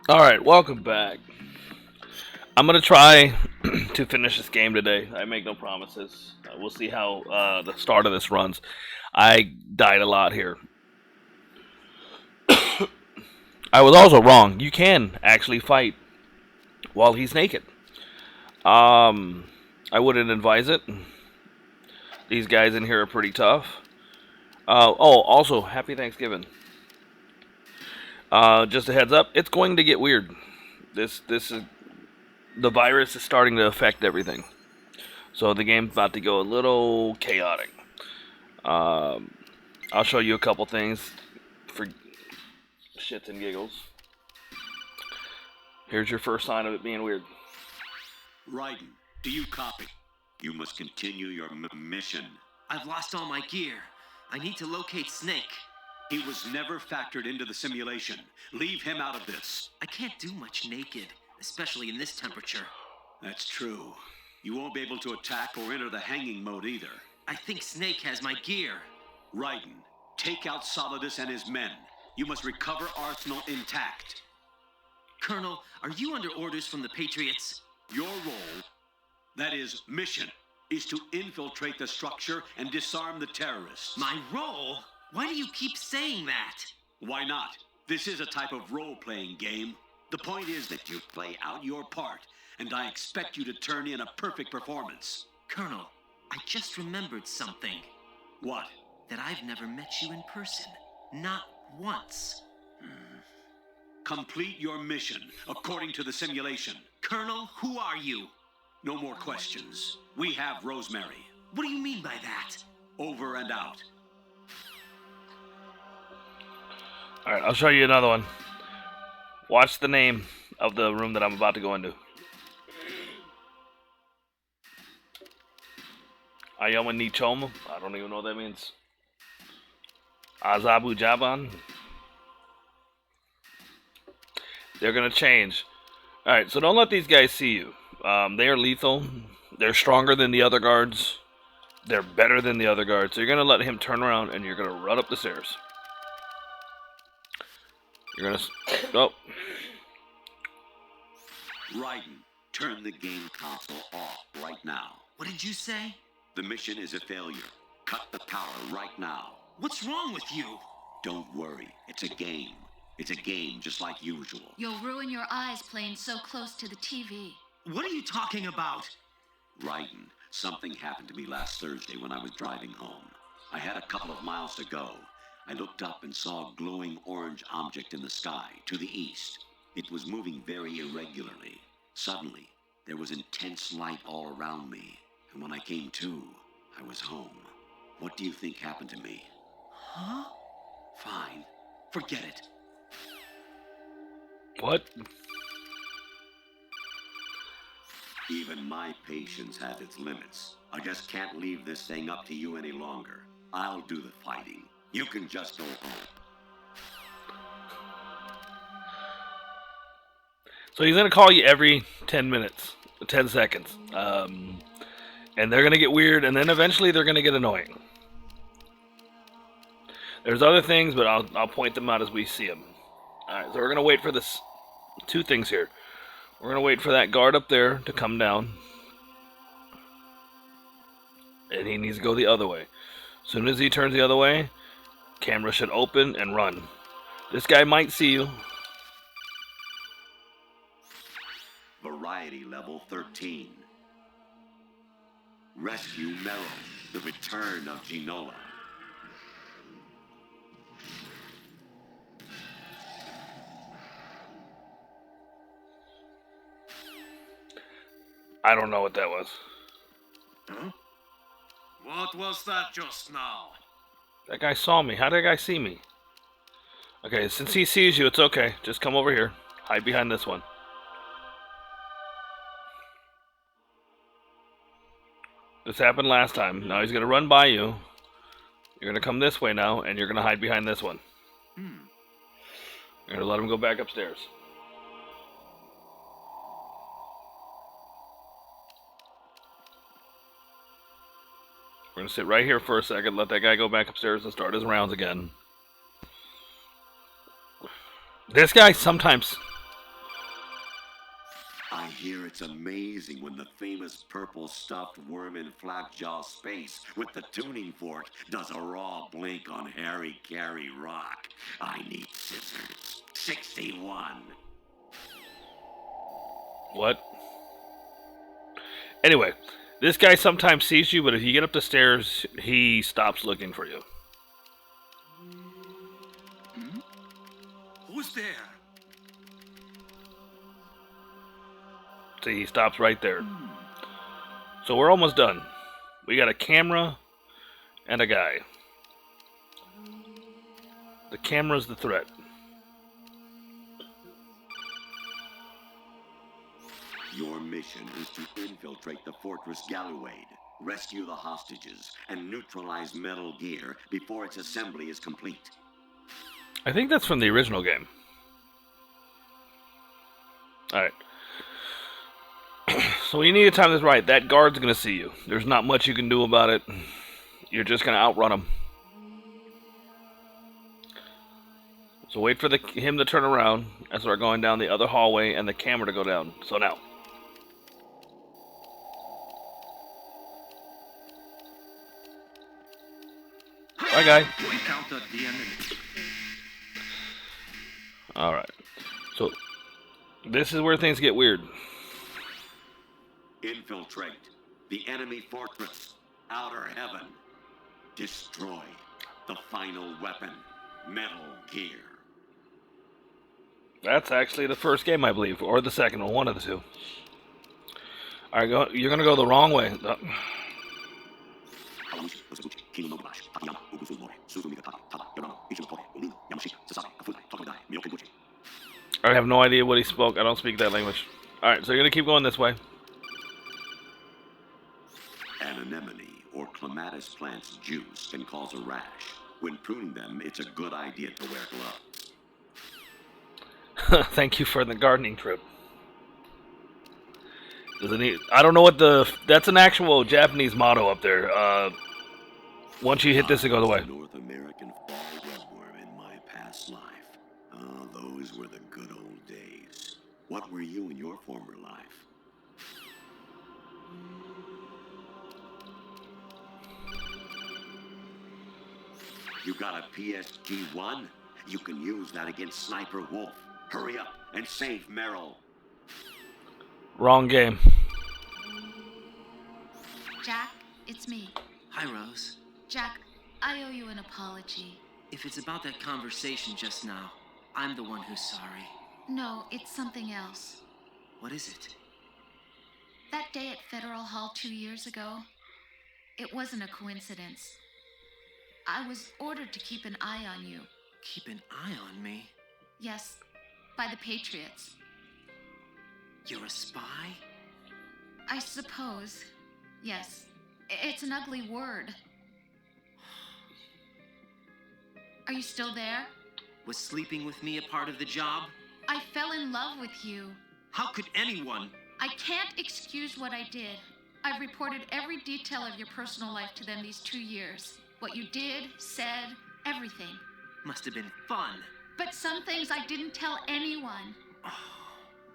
All right, welcome back. I'm gonna try to finish this game today. I make no promises. We'll see how the start of this runs. I died a lot here. I was also wrong. You can actually fight while he's naked. Um, I wouldn't advise it. These guys in here are pretty tough. Also, happy Thanksgiving. Just a heads up, it's going to get weird. This is the virus is starting to affect everything. So the game's about to go a little chaotic. Um, I'll show you a couple things for shits and giggles. Here's your first sign of it being weird. Raiden, do you copy? You must continue your mission. I've lost all my gear. I need to locate Snake. He was never factored into the simulation. Leave him out of this. I can't do much naked, especially in this temperature. That's true. You won't be able to attack or enter the hanging mode either. I think Snake has my gear. Raiden, take out Solidus and his men. You must recover Arsenal intact. Colonel, are you under orders from the Patriots? Your role, that is, mission, is to infiltrate the structure and disarm the terrorists. My role? Why do you keep saying that? Why not? This is a type of role-playing game. The point is that you play out your part, and I expect you to turn in a perfect performance. Colonel, I just remembered something. What? That I've never met you in person. Not once. Complete your mission according to the simulation. Colonel, who are you? No more questions. We have Rosemary. What do you mean by that? Over and out. Alright, I'll show you another one. Watch the name of the room that I'm about to go into. Ayoma Nichoma. I don't even know what that means. Azabu Jaban. They're gonna change. Alright, so don't let these guys see you. They are lethal. They're stronger than the other guards. They're better than the other guards. So you're gonna let him turn around and you're gonna run up the stairs. You're gonna... Oh. Raiden, turn the game console off right now. What did you say? The mission is a failure. Cut the power right now. What's wrong with you? Don't worry. It's a game. It's a game just like usual. You'll ruin your eyes playing so close to the TV. What are you talking about? Raiden, something happened to me last Thursday when I was driving home. I had a couple of miles to go. I looked up and saw a glowing orange object in the sky to the east. It was moving very irregularly. Suddenly, there was intense light all around me. And when I came to, I was home. What do you think happened to me? Huh? Fine. Forget it. What? Even my patience has its limits. I just can't leave this thing up to you any longer. I'll do the fighting. You can just go home. So he's gonna call you every 10 minutes, 10 seconds. And they're gonna get weird, and then eventually they're gonna get annoying. There's other things, but I'll point them out as we see them. Alright, so we're gonna wait for this. Two things here. We're gonna wait for that guard up there to come down. And he needs to go the other way. As soon as he turns the other way, camera should open and run. This guy might see you. Variety level 13. Rescue Meryl, the return of Ginola. I don't know what that was. Huh? What was that just now? That guy saw me. How did that guy see me? Okay, since he sees you, it's okay. Just come over here. Hide behind this one. This happened last time. Now he's going to run by you. You're going to come this way now, and you're going to hide behind this one. You're going to let him go back upstairs. We're going to sit right here for a second, let that guy go back upstairs and start his rounds again. This guy sometimes I hear it's amazing when the famous purple stuffed worm in Flapjaw Space with the tuning fork does a raw blink on Harry Carey Rock. I need scissors. 61. What? Anyway, this guy sometimes sees you, but if you get up the stairs, he stops looking for you. Who's there? See, he stops right there. So we're almost done. We got a camera and a guy. The camera's the threat. Your mission is to infiltrate the Fortress Gallowade, rescue the hostages, and neutralize Metal Gear before its assembly is complete. I think that's from the original game. Alright. So you need to time this right. That guard's going to see you. There's not much you can do about it. You're just going to outrun him. So wait for him to turn around as we're going down the other hallway and the camera to go down. So now. Bye, guy. Encounter the enemy. Alright. So, this is where things get weird. Infiltrate the enemy fortress, Outer Heaven. Destroy the final weapon, Metal Gear. That's actually the first game, I believe. Or the second one. One of the two. Alright, you're going to go the wrong way. I have no idea what he spoke. I don't speak that language. Alright, so you're going to keep going this way. An anemone or clematis plant's juice can cause a rash. When pruning them, it's a good idea to wear gloves. Thank you for the gardening trip. I don't know what that's an actual Japanese motto up there. Once you hit this, it goes away. North American fall webworm in my past life. Ah, those were the good old days. What were you in your former life? You got a PSG-1? You can use that against Sniper Wolf. Hurry up and save Meryl. Wrong game. Jack, it's me. Hi, Rose. Jack, I owe you an apology. If it's about that conversation just now, I'm the one who's sorry. No, it's something else. What is it? That day at Federal Hall 2 years ago, it wasn't a coincidence. I was ordered to keep an eye on you. Keep an eye on me? Yes, by the Patriots. You're a spy? I suppose. Yes. It's an ugly word. Are you still there? Was sleeping with me a part of the job? I fell in love with you. How could anyone? I can't excuse what I did. I've reported every detail of your personal life to them these 2 years. What you did, said, everything. Must have been fun. But some things I didn't tell anyone.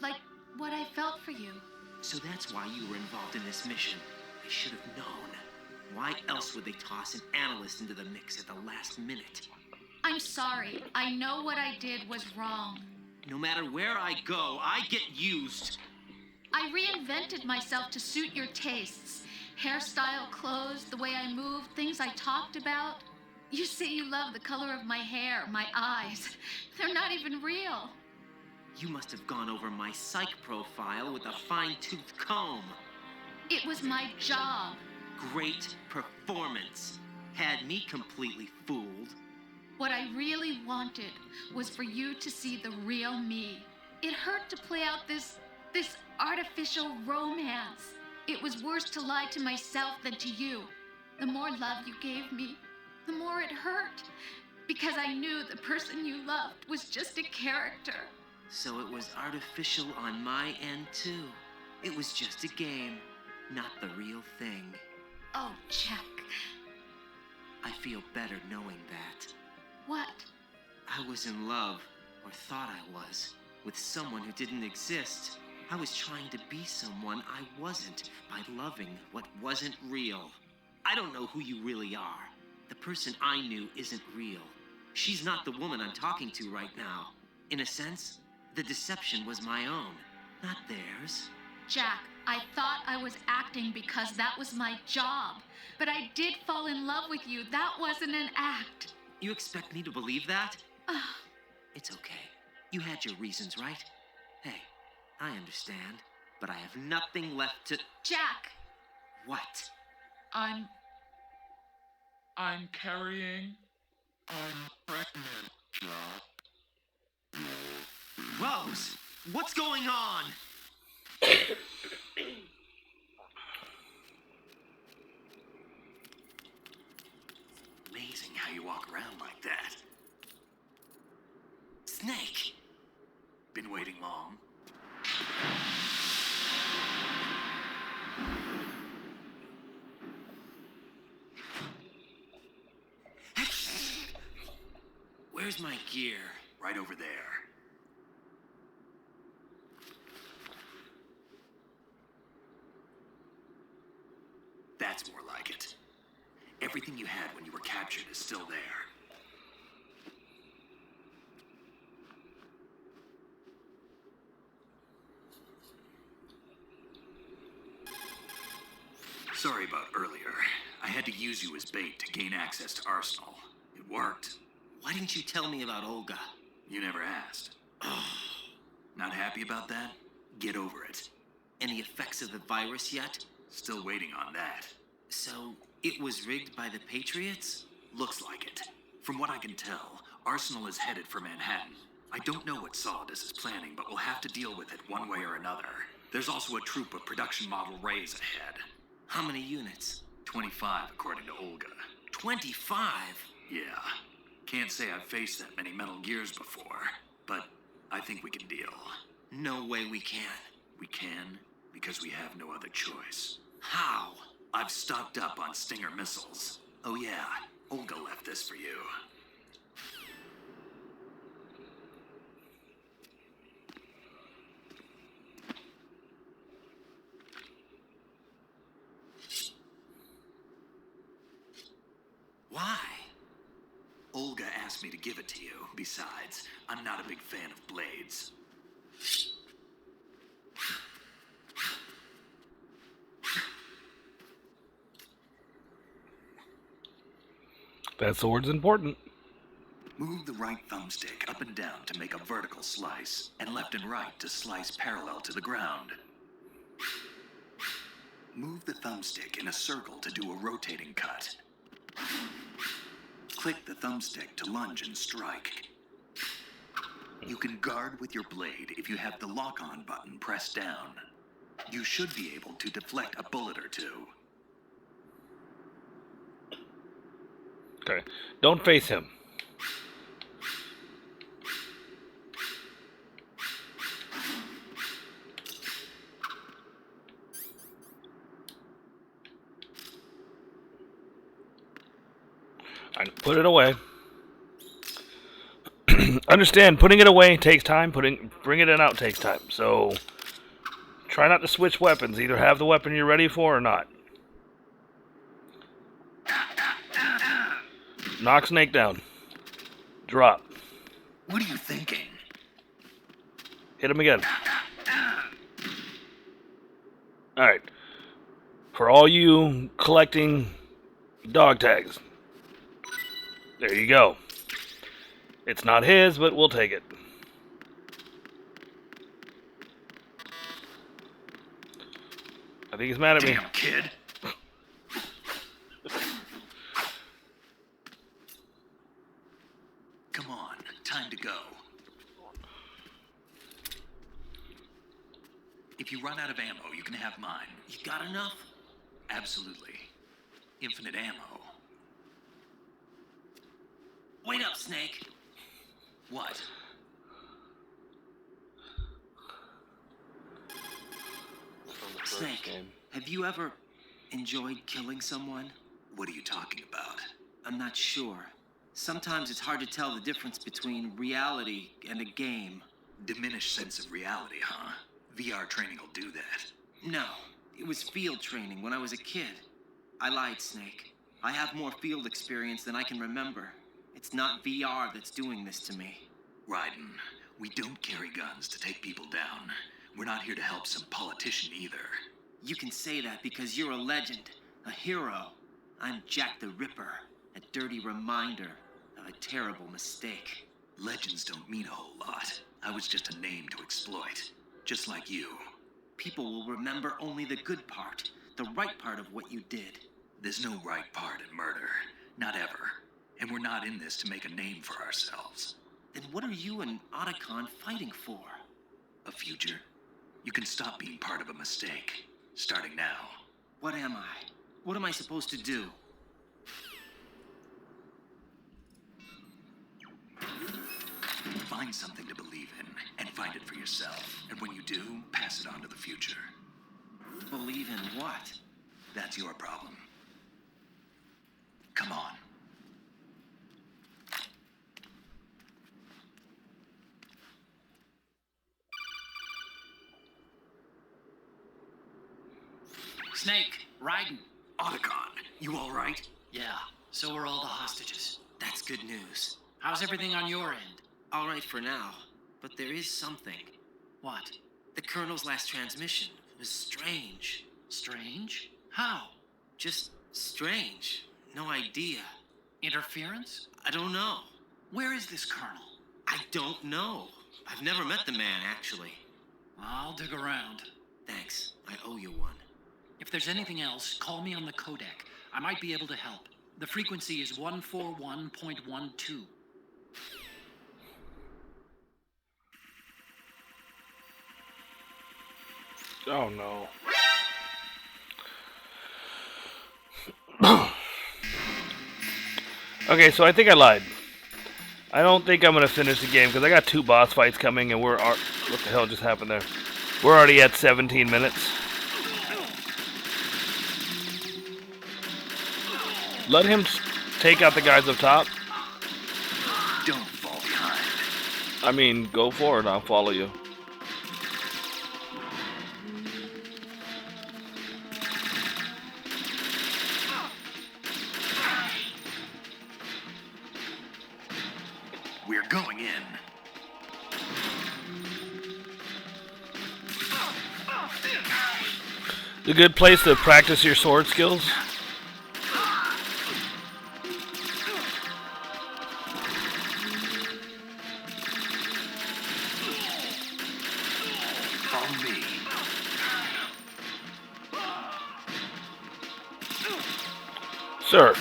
Like what I felt for you. So that's why you were involved in this mission. I should have known. Why else would they toss an analyst into the mix at the last minute? I'm sorry. I know what I did was wrong. No matter where I go, I get used. I reinvented myself to suit your tastes. Hairstyle, clothes, the way I moved, things I talked about. You say you love the color of my hair, my eyes. They're not even real. You must have gone over my psych profile with a fine-tooth comb. It was my job. Great performance. Had me completely fooled. What I really wanted was for you to see the real me. It hurt to play out this artificial romance. It was worse to lie to myself than to you. The more love you gave me, the more it hurt. Because I knew the person you loved was just a character. So it was artificial on my end, too. It was just a game, not the real thing. Oh, Jack. I feel better knowing that. What? I was in love, or thought I was, with someone who didn't exist. I was trying to be someone I wasn't by loving what wasn't real. I don't know who you really are. The person I knew isn't real. She's not the woman I'm talking to right now. In a sense, the deception was my own, not theirs. Jack, I thought I was acting because that was my job. But I did fall in love with you. That wasn't an act. You expect me to believe that? Ugh. It's okay. You had your reasons, right? Hey, I understand, but I have nothing left to... Jack! What? I'm carrying. I'm pregnant, Jack. Rose! What's going on? Amazing how you walk around like that. Snake! Been waiting long? Where's my gear? Right over there. That's more like it. Everything you had when you were captured is still there. Sorry about earlier. I had to use you as bait to gain access to Arsenal. It worked. Why didn't you tell me about Olga? You never asked. Not happy about that? Get over it. Any effects of the virus yet? Still waiting on that. So, it was rigged by the Patriots? Looks like it. From what I can tell, Arsenal is headed for Manhattan. I don't know what Solidus is planning, but we'll have to deal with it one way or another. There's also a troop of production model Rays ahead. How many units? 25, according to Olga. 25? Yeah. Can't say I've faced that many Metal Gears before, but I think we can deal. No way we can. We can, because we have no other choice. How? I've stocked up on Stinger missiles. Oh yeah, Olga left this for you. Why? Olga asked me to give it to you. Besides, I'm not a big fan of blades. That sword's important. Move the right thumbstick up and down to make a vertical slice, and left and right to slice parallel to the ground. Move the thumbstick in a circle to do a rotating cut. Click the thumbstick to lunge and strike. You can guard with your blade if you have the lock-on button pressed down. You should be able to deflect a bullet or two. Okay. Don't face him. Put it away. Understand, putting it away takes time. Bringing it out takes time. So, try not to switch weapons. Either have the weapon you're ready for or not. Knock Snake down. Drop. What are you thinking? Hit him again. Alright. For all you collecting dog tags. There you go. It's not his, but we'll take it. I think he's mad at me. Damn, kid. Come on, time to go. If you run out of ammo, you can have mine. You got enough? Absolutely. Infinite ammo. Wait up, Snake. What? Snake, have you ever enjoyed killing someone? What are you talking about? I'm not sure. Sometimes it's hard to tell the difference between reality and a game. Diminished sense of reality, huh? VR training will do that. No, it was field training when I was a kid. I lied, Snake. I have more field experience than I can remember. It's not VR that's doing this to me. Raiden, we don't carry guns to take people down. We're not here to help some politician either. You can say that because you're a legend, a hero. I'm Jack the Ripper, a dirty reminder of a terrible mistake. Legends don't mean a whole lot. I was just a name to exploit. Just like you. People will remember only the good part, the right part of what you did. There's no right part in murder. Not ever. And we're not in this to make a name for ourselves. Then what are you and Otacon fighting for? A future? You can stop being part of a mistake. Starting now. What am I? What am I supposed to do? Find something to believe in, and find it for yourself. And when you do, pass it on to the future. Believe in what? That's your problem. Come on. Snake, Raiden. Otacon, you all right? Yeah, so are all the hostages. That's good news. How's everything on your end? All right for now, but there is something. What? The Colonel's last transmission was strange. Strange? How? Just strange. No idea. Interference? I don't know. Where is this colonel? I don't know. I've never met the man, actually. I'll dig around. Thanks. I owe you one. If there's anything else, call me on the codec. I might be able to help. The frequency is 141.12. Oh no. Okay, so I think I lied. I don't think I'm gonna finish the game because I got 2 boss fights coming, and what the hell just happened there? We're already at 17 minutes. Let him take out the guys up top. Don't fall behind. I mean, go for it. I'll follow you. We're going in. A good place to practice your sword skills. Follow me. Sir.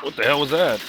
What the hell was that?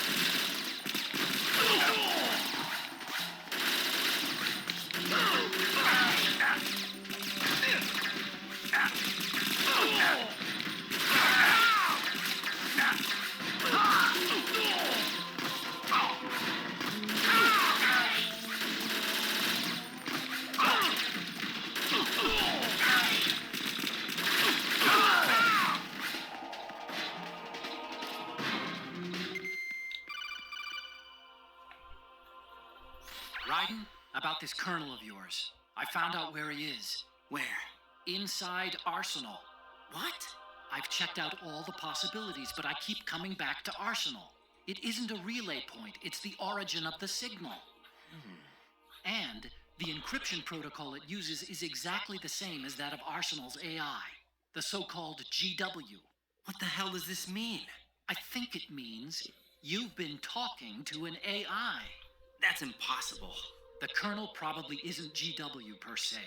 Raiden, about this colonel of yours. I found out where he is. Where? Inside Arsenal. What? I've checked out all the possibilities, but I keep coming back to Arsenal. It isn't a relay point, it's the origin of the signal. And the encryption protocol it uses is exactly the same as that of Arsenal's AI, the so-called GW. What the hell does this mean? I think it means you've been talking to an AI. That's impossible. The Colonel probably isn't GW per se.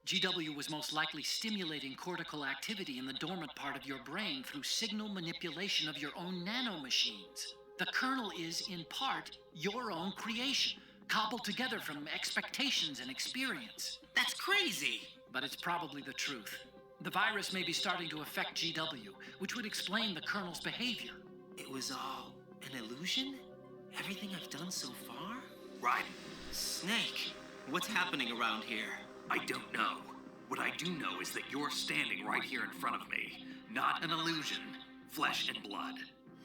GW was most likely stimulating cortical activity in the dormant part of your brain through signal manipulation of your own nanomachines. The Colonel is, in part, your own creation, cobbled together from expectations and experience. That's crazy. But it's probably the truth. The virus may be starting to affect GW, which would explain the Colonel's behavior. It was all an illusion? Everything I've done so far? Raiden, Snake, what's happening around here? I don't know. What I do know is that you're standing right here in front of me. Not an illusion. Flesh and blood.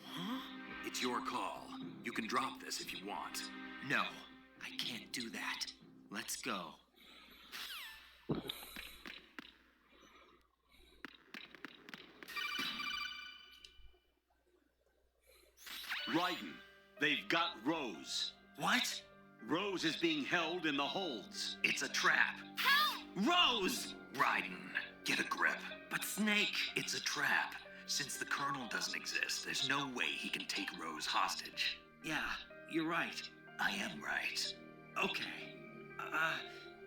Huh? It's your call. You can drop this if you want. No, I can't do that. Let's go. Raiden, they've got Rose. What? Rose is being held in the holds. It's a trap. Rose! Raiden, get a grip. But Snake... It's a trap. Since the Colonel doesn't exist, there's no way he can take Rose hostage. Yeah, you're right. I am right. Okay.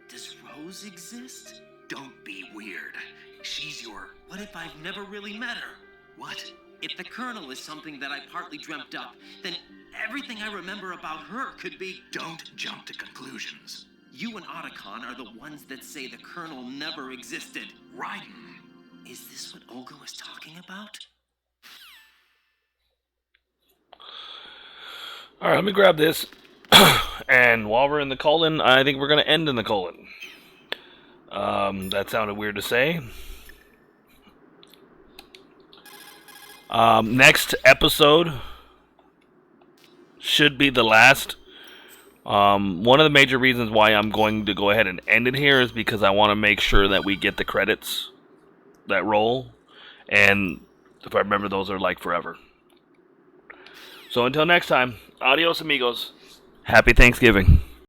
Does Rose exist? Don't be weird. She's your... What if I've never really met her? What? If the Colonel is something that I partly dreamt up, then everything I remember about her could be... Don't jump to conclusions. You and Otacon are the ones that say the Colonel never existed. Raiden. Is this what Olga was talking about? All right, let me grab this. And while we're in the colon, I think we're going to end in the colon. That sounded weird to say. Next episode should be the last. One of the major reasons why I'm going to go ahead and end it here is because I want to make sure that we get the credits that roll. And if I remember, those are like forever. So until next time, adios amigos. Happy Thanksgiving.